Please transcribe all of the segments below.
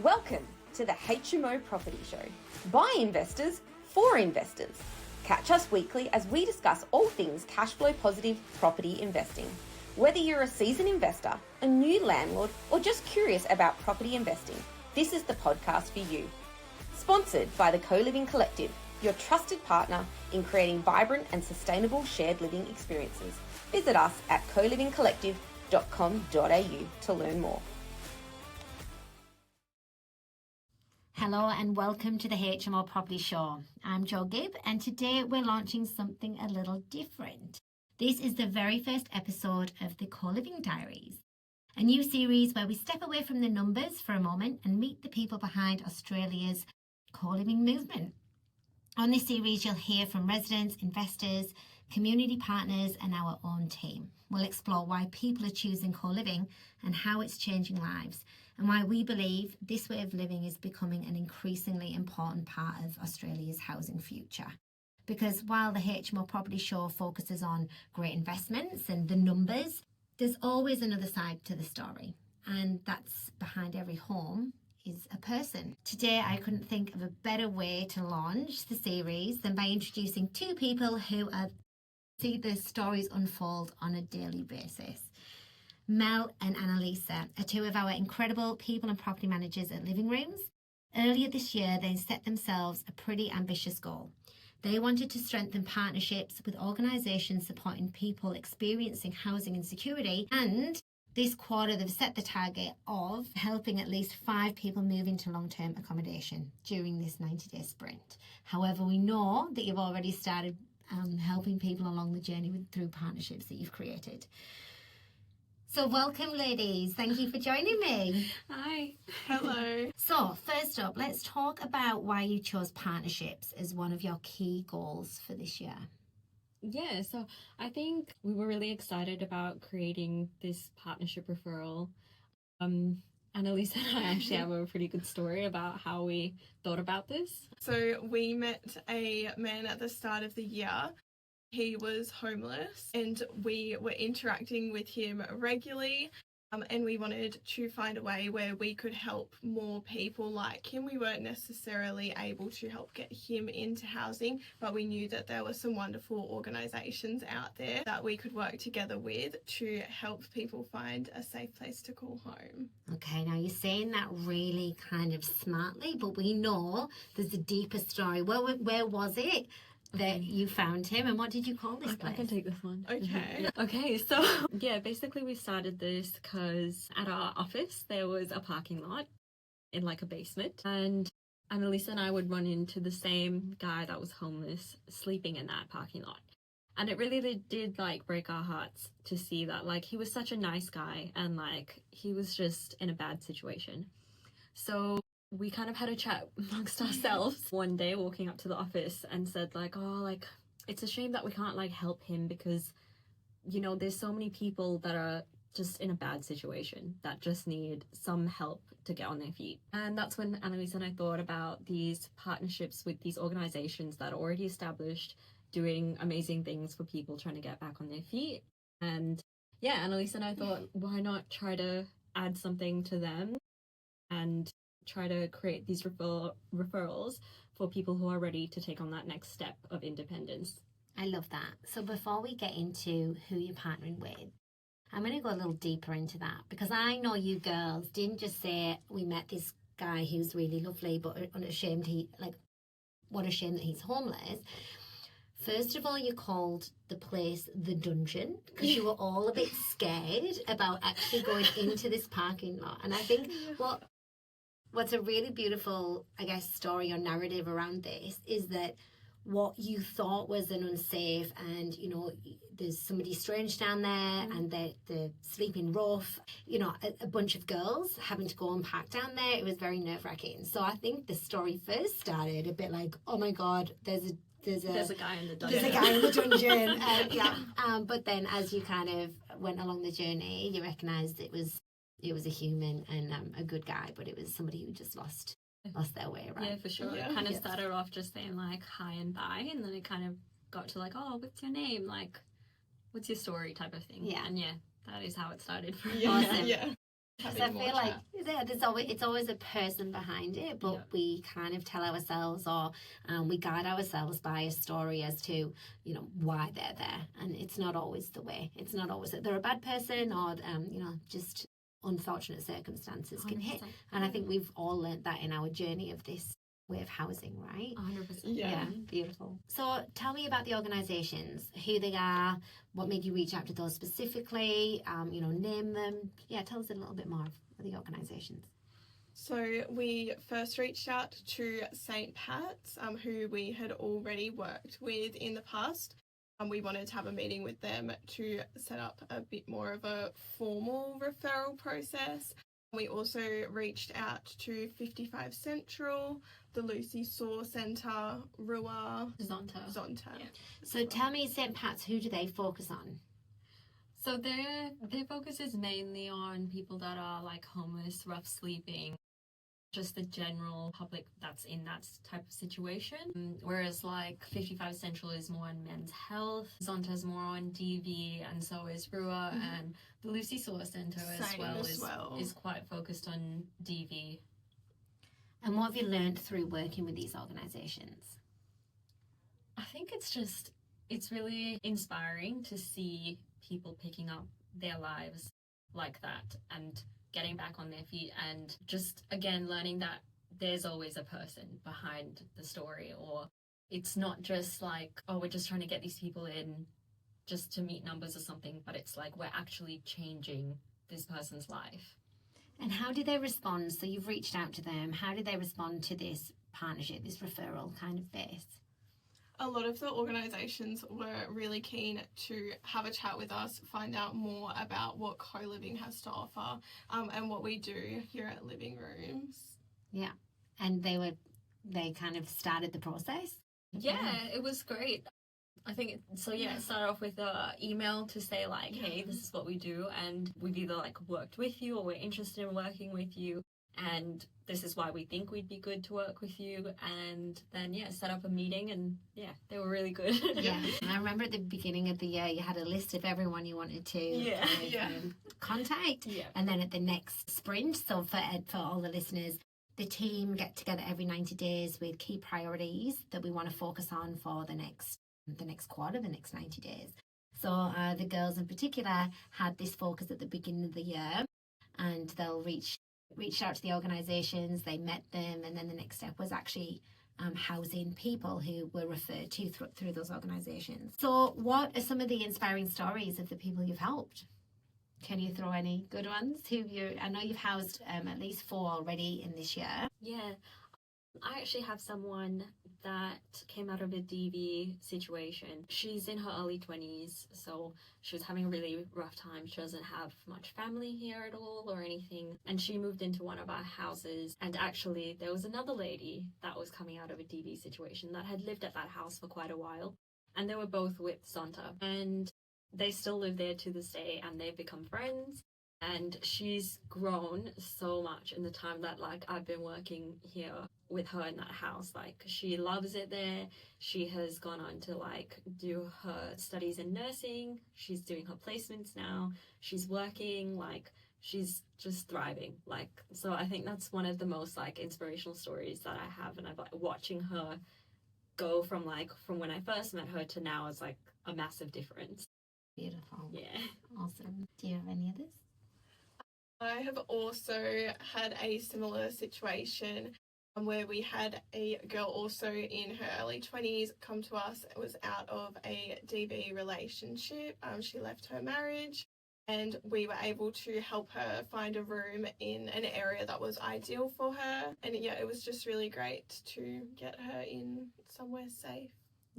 Welcome to the HMO Property Show. By investors, for investors. Catch us weekly as we discuss all things cash flow positive property investing. Whether you're a seasoned investor, a new landlord, or just curious about property investing, this is the podcast for you. Sponsored by the Coliving Collective, your trusted partner in creating vibrant and sustainable shared living experiences. Visit us at colivingcollective.com.au to learn more. Hello and welcome to the HMO Property Show. I'm Gibb and today we're launching something a little different. This is the very first episode of the Coliving Diaries, a new series where we step away from the numbers for a moment and meet the people behind Australia's co-living movement. On this series you'll hear from residents, investors, community partners and our own team. We'll explore why people are choosing co-living and how it's changing lives, and why we believe this way of living is becoming an increasingly important part of Australia's housing future. Because while the HMO Property Show focuses on great investments and the numbers, there's always another side to the story, and that's behind every home is a person. Today I couldn't think of a better way to launch the series than by introducing two people who see the stories unfold on a daily basis. Mel and Annalisa are two of our incredible people and property managers at Living Rooms. Earlier this year, they set themselves a pretty ambitious goal. They wanted to strengthen partnerships with organisations supporting people experiencing housing insecurity, and this quarter they've set the target of helping at least 5 people move into long-term accommodation during this 90-day sprint. However, we know that you've already started helping people along the journey through partnerships that you've created. So welcome, ladies. Thank you for joining me. Hi. Hello. So first up, let's talk about why you chose partnerships as one of your key goals for this year. Yeah, so I think we were really excited about creating this partnership referral. Annalisa and I actually have a pretty good story about how we thought about this. So we met a man at the start of the year. He was homeless and we were interacting with him regularly, and we wanted to find a way where we could help more people like him. We weren't necessarily able to help get him into housing, but we knew that there were some wonderful organisations out there that we could work together with to help people find a safe place to call home. Okay, now you're saying that really kind of smartly, but we know there's a deeper story. Where was it that you found him, and what did you call this place? I can take this one. Okay. Okay, so yeah, basically we started this because at our office there was a parking lot in like a basement, and Annalisa and I would run into the same guy that was homeless sleeping in that parking lot. And it really did like break our hearts to see that like he was such a nice guy and like he was just in a bad situation. So we kind of had a chat amongst ourselves one day walking up to the office and said like, oh, like it's a shame that we can't like help him because, you know, there's so many people that are just in a bad situation that just need some help to get on their feet. And that's when Annalisa and I thought about these partnerships with these organizations that are already established, doing amazing things for people trying to get back on their feet. And yeah, Annalisa and I thought, why not try to add something to them and try to create these referrals for people who are ready to take on that next step of independence. I love that. So before we get into who you're partnering with, I'm going to go a little deeper into that, because I know you girls didn't just say we met this guy who's really lovely but unashamed, what a shame that he's homeless. First of all, you called the place the dungeon because you were all a bit scared about actually going into this parking lot. And I think what's a really beautiful, I guess, story or narrative around this is that what you thought was an unsafe and, you know, there's somebody strange down there and they're sleeping rough, you know, a bunch of girls having to go and park down there. It was very nerve-wracking. So I think the story first started a bit like, oh my God, there's a guy in the dungeon. There's a guy in the dungeon. But then as you kind of went along the journey, you recognised it was a human and a good guy, but it was somebody who just lost their way, right? Yeah, for sure. Yeah. It kind of started off just saying like hi and bye, and then it kind of got to like, oh, what's your name? Like, what's your story type of thing. Yeah. And yeah, that is how it started. Yeah. Awesome. Yeah. Because having I more feel like chat. it's always a person behind it, but Yeah. we kind of tell ourselves or we guide ourselves by a story as to, you know, why they're there. And it's not always the way. It's not always that they're a bad person or, you know, just unfortunate circumstances can hit. 100%. And I think we've all learnt that in our journey of this way of housing, right? 100%. Yeah. Beautiful. So tell me about the organisations, who they are, what made you reach out to those specifically, you know, name them. Yeah, tell us a little bit more of the organisations. So we first reached out to St. Pat's, who we had already worked with in the past. We wanted to have a meeting with them to set up a bit more of a formal referral process. We also reached out to 55 Central, the Lucy Saw Centre, Rua, Zonta. Yeah. So tell me, St. Pat's, who do they focus on? So their focus is mainly on people that are like homeless, rough sleeping, just the general public that's in that type of situation. Whereas like 55 Central is more on men's health, Zonta is more on DV, and so is Rua, and the Lucy Saw Centre is quite focused on DV. And what have you learned through working with these organisations? I think it's really inspiring to see people picking up their lives like that and getting back on their feet, and just again learning that there's always a person behind the story, or it's not just like, oh, we're just trying to get these people in just to meet numbers or something, but it's like we're actually changing this person's life. And how do they respond? So you've reached out to them. How do they respond to this partnership, this referral kind of base? A lot of the organisations were really keen to have a chat with us, find out more about what co-living has to offer, and what we do here at Living Rooms. Yeah. And they kind of started the process? Yeah, it was great. I think so. Yeah, it started off with an email to say like, hey, this is what we do, and we've either like worked with you or we're interested in working with you, and this is why we think we'd be good to work with you. And then set up a meeting, and they were really good. Yeah. And I remember at the beginning of the year you had a list of everyone you wanted to contact. Yeah. And then at the next sprint, so for all the listeners, the team get together every 90 days with key priorities that we want to focus on for the next quarter, the next 90 days. So the girls in particular had this focus at the beginning of the year, and they'll reach out to the organisations, they met them, and then the next step was actually housing people who were referred to through those organisations. So what are some of the inspiring stories of the people you've helped? Can you throw any good ones? I know you've housed at least 4 already in this year. Yeah. I actually have someone that came out of a DV situation. She's in her early 20s, so she was having a really rough time. She doesn't have much family here at all or anything. And she moved into one of our houses. And actually, there was another lady that was coming out of a DV situation that had lived at that house for quite a while. And they were both with Zonta. And they still live there to this day, and they've become friends. And she's grown so much in the time that like I've been working here with her in that house. Like, she loves it there. She has gone on to like do her studies in nursing. She's doing her placements now. She's working, like she's just thriving. Like, so I think that's one of the most like inspirational stories that I have, and I've like watching her go from when I first met her to now is like a massive difference. Beautiful. Yeah. Awesome. Do you have any others? I have also had a similar situation where we had a girl also in her early 20s come to us. It was out of a DV relationship. She left her marriage, and we were able to help her find a room in an area that was ideal for her. And it was just really great to get her in somewhere safe.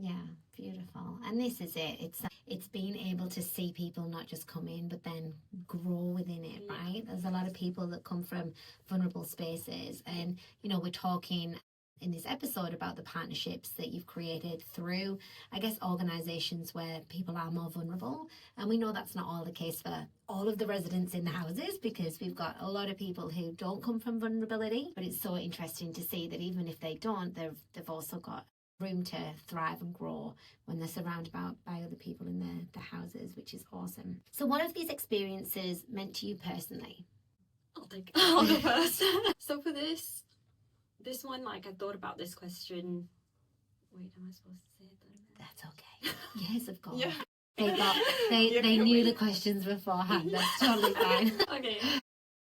Yeah, beautiful. And this is it. It's being able to see people not just come in, but then grow within it, right? There's a lot of people that come from vulnerable spaces, and we're talking in this episode about the partnerships that you've created through, I guess, organisations where people are more vulnerable. And we know that's not all the case for all of the residents in the houses, because we've got a lot of people who don't come from vulnerability. But it's so interesting to see that even if they don't, they've also got room to thrive and grow when they're surrounded by other people in the houses, which is awesome. So what have these experiences meant to you personally? I'll go first. So for this one, like, I thought about this question. Wait, am I supposed to say it? That's okay. Yes, of course. Yeah. They knew the questions beforehand. That's totally fine. Okay.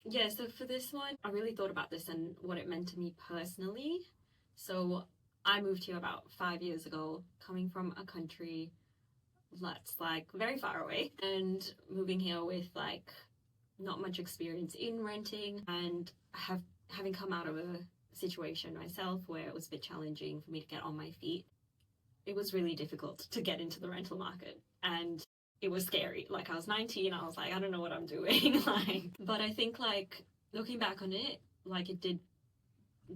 Yeah, so for this one, I really thought about this and what it meant to me personally. So I moved here about 5 years ago, coming from a country that's like very far away, and moving here with like not much experience in renting, and having come out of a situation myself where it was a bit challenging for me to get on my feet. It was really difficult to get into the rental market, and it was scary. Like, I was 19, I was like, I don't know what I'm doing. But I think, like, looking back on it, like, it did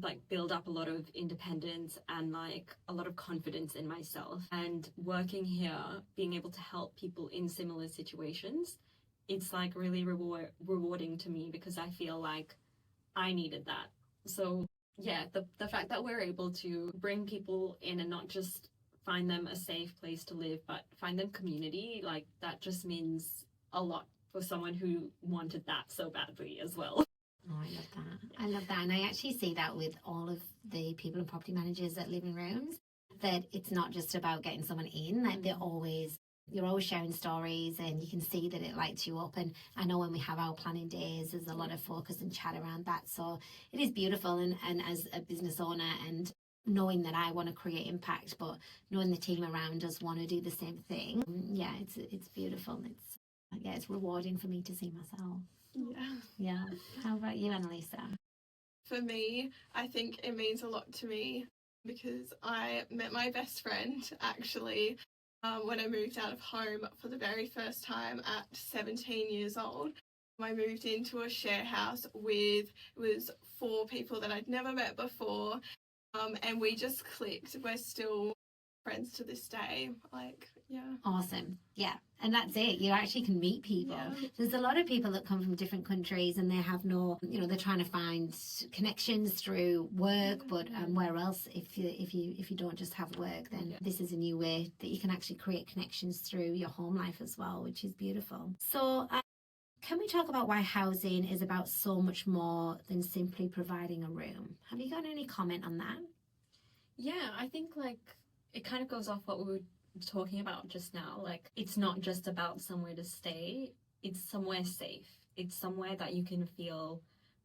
like build up a lot of independence and like a lot of confidence in myself. And working here, being able to help people in similar situations, it's like really rewarding to me, because I feel like I needed that. So yeah, the fact that we're able to bring people in and not just find them a safe place to live, but find them community, like, that just means a lot for someone who wanted that so badly as well. Oh, I love that. I love that. And I actually see that with all of the people and property managers that live in rooms, that it's not just about getting someone in, like you're always sharing stories, and you can see that it lights you up. And I know when we have our planning days, there's a lot of focus and chat around that. So it is beautiful. And as a business owner, and knowing that I want to create impact, but knowing the team around us want to do the same thing, yeah, it's beautiful. It's rewarding for me to see myself. Yeah. How about you, Annalisa? For me, I think it means a lot to me because I met my best friend actually when I moved out of home for the very first time at 17 years old. I moved into a share house it was 4 people that I'd never met before, and we just clicked. We're still friends to this day. Awesome. Yeah. And that's it. You actually can meet people. Yeah. There's a lot of people that come from different countries, and they have no, they're trying to find connections through work, but where else, if you don't just have work, then this is a new way that you can actually create connections through your home life as well, which is beautiful. So can we talk about why housing is about so much more than simply providing a room? Have you got any comment on that? Yeah, I think like it kind of goes off what we were talking about just now. Like, it's not just about somewhere to stay, it's somewhere safe. It's somewhere that you can feel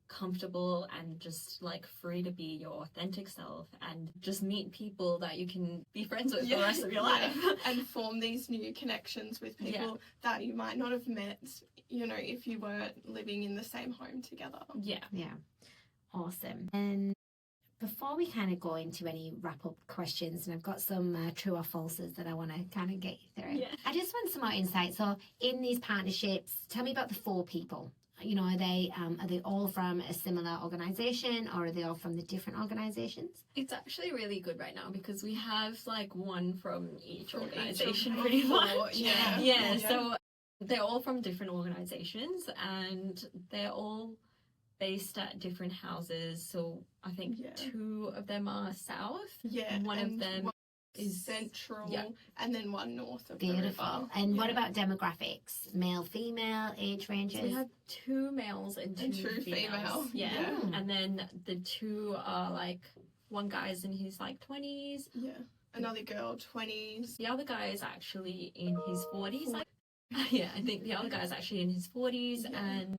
comfortable and just like free to be your authentic self, and just meet people that you can be friends with the rest of your life. And form these new connections with people that you might not have met, if you weren't living in the same home together. Yeah. Awesome. And before we kind of go into any wrap-up questions, and I've got some true or falses that I want to kind of get you through. Yeah. I just want some more insight. So in these partnerships, tell me about the 4 people. Are they all from a similar organisation, or are they all from the different organisations? It's actually really good right now because we have like one from each organisation pretty much. Yeah. So they're all from different organisations, and they're all based at different houses. So I think 2 of them are south. Yeah. One of them is central, and then one north of Beautiful. The river. And what about demographics? Male, female, age ranges? So we have 2 males and 2 females. Yeah. And then the 2 are like, one guy's in his like 20s. Yeah. Another girl, 20s. The other guy is actually in his 40s. I think the other guy is actually in his 40s and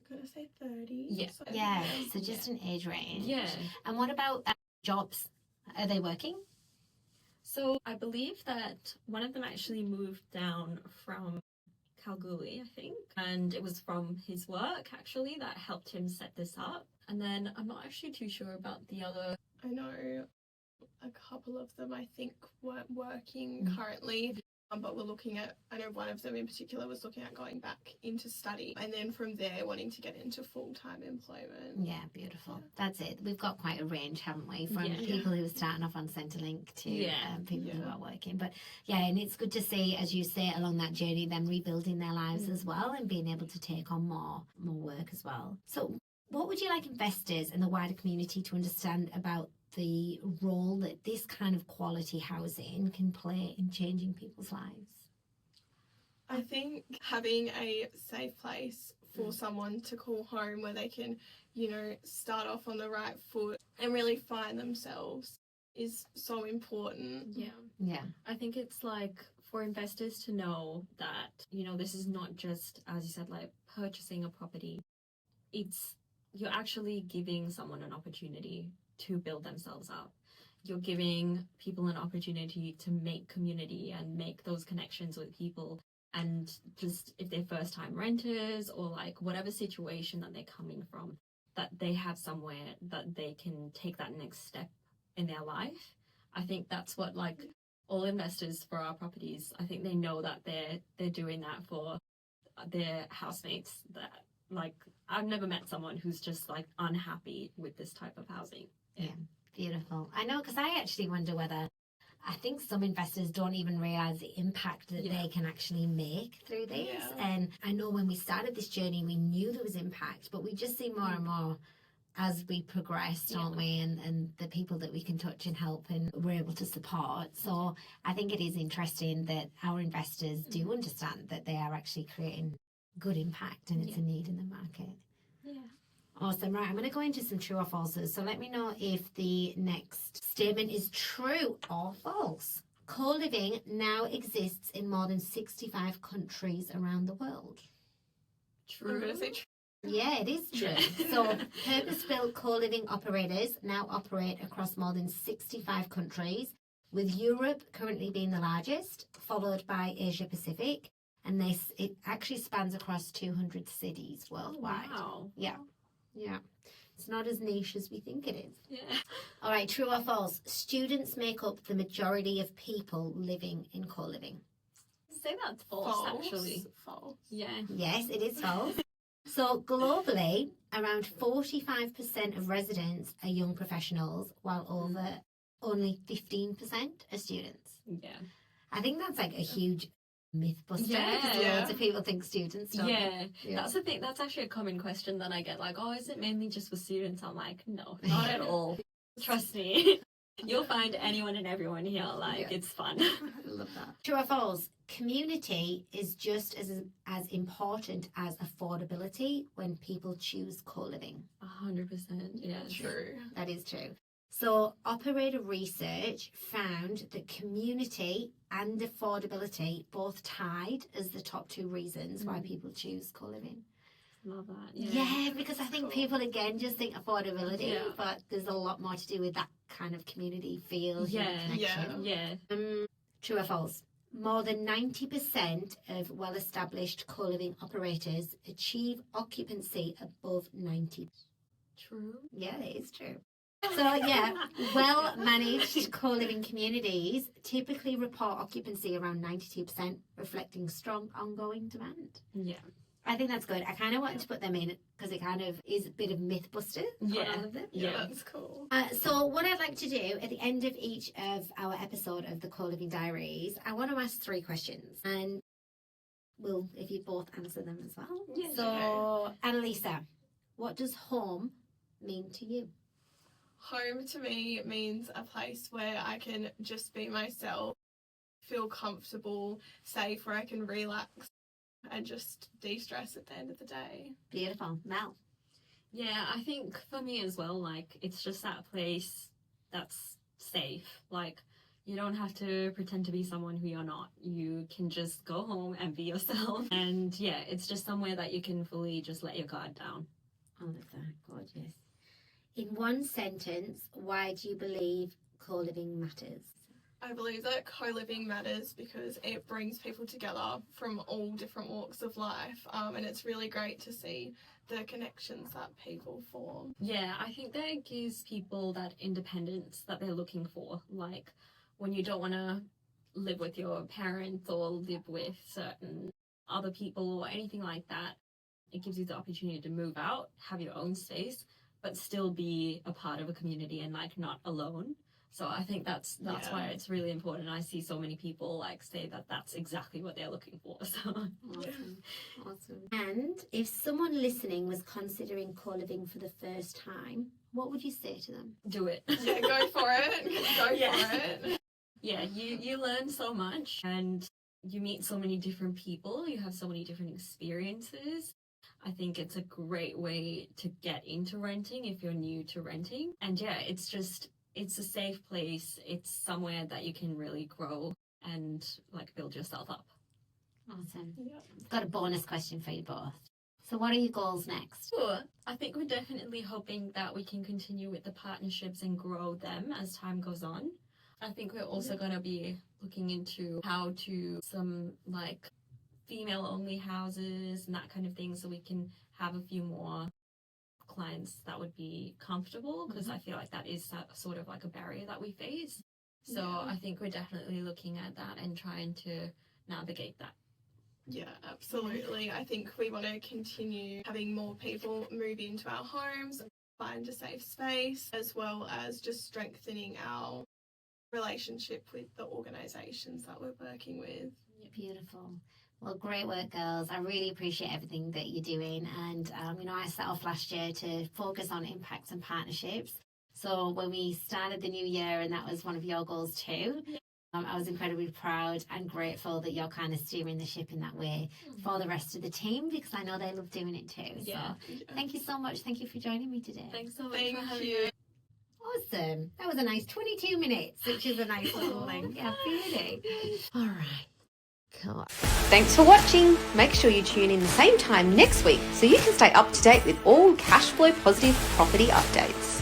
I'm gonna say 30. Yeah. So just an age range. Yeah. And what about jobs? Are they working? So I believe that one of them actually moved down from Kalgoorlie, I think, and it was from his work actually that helped him set this up. And then I'm not actually too sure about the other. I know a couple of them I think weren't working currently. But we're looking at, I know one of them in particular was looking at going back into study, and then from there wanting to get into full-time employment. Yeah, beautiful. That's it. We've got quite a range, haven't we? From people who are starting off on Centrelink to people who are working. But and it's good to see, as you say, along that journey, them rebuilding their lives as well, and being able to take on more work as well. So what would you like investors and the wider community to understand about the role that this kind of quality housing can play in changing people's lives? I think having a safe place for someone to call home, where they can, you know, start off on the right foot and really find themselves, is so important. Yeah. I think it's like for investors to know that, you know, this is not just, as you said, like purchasing a property. It's, you're actually giving someone an opportunity to build themselves up. You're giving people an opportunity to make community and make those connections with people. And just if they're first time renters or like whatever situation that they're coming from, that they have somewhere that they can take that next step in their life. I think that's what, like, all investors for our properties, I think they know that they're doing that for their housemates. That, like, I've never met someone who's just like unhappy with this type of housing. Yeah, beautiful. I know, because I actually wonder whether, I think some investors don't even realise the impact that they can actually make through this. Yeah. And I know when we started this journey, we knew there was impact, but we just see more and more as we progress, don't we? And the people that we can touch and help and we're able to support. So I think it is interesting that our investors do understand that they are actually creating good impact and it's a need in the market. Yeah. Awesome. Right, I'm going to go into some true or falses. So let me know if the next statement is true or false. Co-living now exists in more than 65 countries around the world. I'm True. going to say true. Yeah, it is true. Yeah. So purpose-built co-living operators now operate across more than 65 countries, with Europe currently being the largest, followed by Asia Pacific, and it actually spans across 200 cities worldwide. Wow. Yeah. It's not as niche as we think it is. Yeah. All right, true or false? Students make up the majority of people living in co-living. Say that's false, actually. False. Yeah. Yes, it is false. So globally, around 45% of residents are young professionals, while over only 15% are students. Yeah. I think that's like a huge myth buster. Yeah. Because loads of people think students don't. Yeah. That's the thing. That's actually a common question that I get. Like, oh, is it mainly just for students? I'm like, no, not at all. Trust me. You'll find anyone and everyone here. Like, it's fun. I love that. True or false? Community is just as important as affordability when people choose co-living. 100%. Yeah. True. That is true. So operator research found that community and affordability both tied as the top two reasons why people choose co-living. Love that. Yeah, because I think people again just think affordability, Yeah. but there's a lot more to do with that kind of community feel, human connection. Yeah. True or false? More than 90% of well-established co-living operators achieve occupancy above 90%. True. Yeah, it is true. So yeah, well-managed co-living communities typically report occupancy around 92%, reflecting strong ongoing demand. Yeah. I think that's good. I kind of wanted to put them in because it kind of is a bit of myth buster on all of them. Yeah. That's cool. So what I'd like to do at the end of each of our episode of the Coliving Diaries, I want to ask 3 questions, and we'll, if you both answer them as well. Yeah, So, Annalisa, what does home mean to you? Home to me means a place where I can just be myself, feel comfortable, safe, where I can relax and just de-stress at the end of the day. Beautiful. Mel? Yeah, I think for me as well, like, it's just that place that's safe. Like, you don't have to pretend to be someone who you're not. You can just go home and be yourself. And yeah, it's just somewhere that you can fully just let your guard down. I love that. Gorgeous. In one sentence, why do you believe co-living matters? I believe that co-living matters because it brings people together from all different walks of life, and it's really great to see the connections that people form. Yeah, I think that gives people that independence that they're looking for. Like, when you don't want to live with your parents or live with certain other people or anything like that, it gives you the opportunity to move out, have your own space, but still be a part of a community and like not alone. So I think that's why it's really important. I see so many people like say that that's exactly what they're looking for. So Awesome. And if someone listening was considering co-living for the first time, what would you say to them? do it. Yeah, go for it. Go for it. Yeah, you learn so much and you meet so many different people. You have so many different experiences. I think it's a great way to get into renting if you're new to renting. And yeah, it's a safe place. It's somewhere that you can really grow and like build yourself up. Awesome. Yeah. Got a bonus question for you both. So what are your goals next? Sure. I think we're definitely hoping that we can continue with the partnerships and grow them as time goes on. I think we're also going to be looking into how to some like female only houses and that kind of thing, so we can have a few more clients that would be comfortable, because I feel like that is sort of like a barrier that we face. So I think we're definitely looking at that and trying to navigate that. Yeah, absolutely. I think we want to continue having more people move into our homes, find a safe space, as well as just strengthening our relationship with the organisations that we're working with. Beautiful. Well, great work, girls. I really appreciate everything that you're doing. And, I set off last year to focus on impacts and partnerships. So when we started the new year, and that was one of your goals too, I was incredibly proud and grateful that you're kind of steering the ship in that way for the rest of the team, because I know they love doing it too. Yeah. So thank you so much. Thank you for joining me today. Thanks so much Thank for having you. us. Awesome. That was a nice 22 minutes, which is a nice little thing. Yeah, beauty. All right. Cool. Thanks for watching. Make sure you tune in the same time next week so you can stay up to date with all cash flow positive property updates.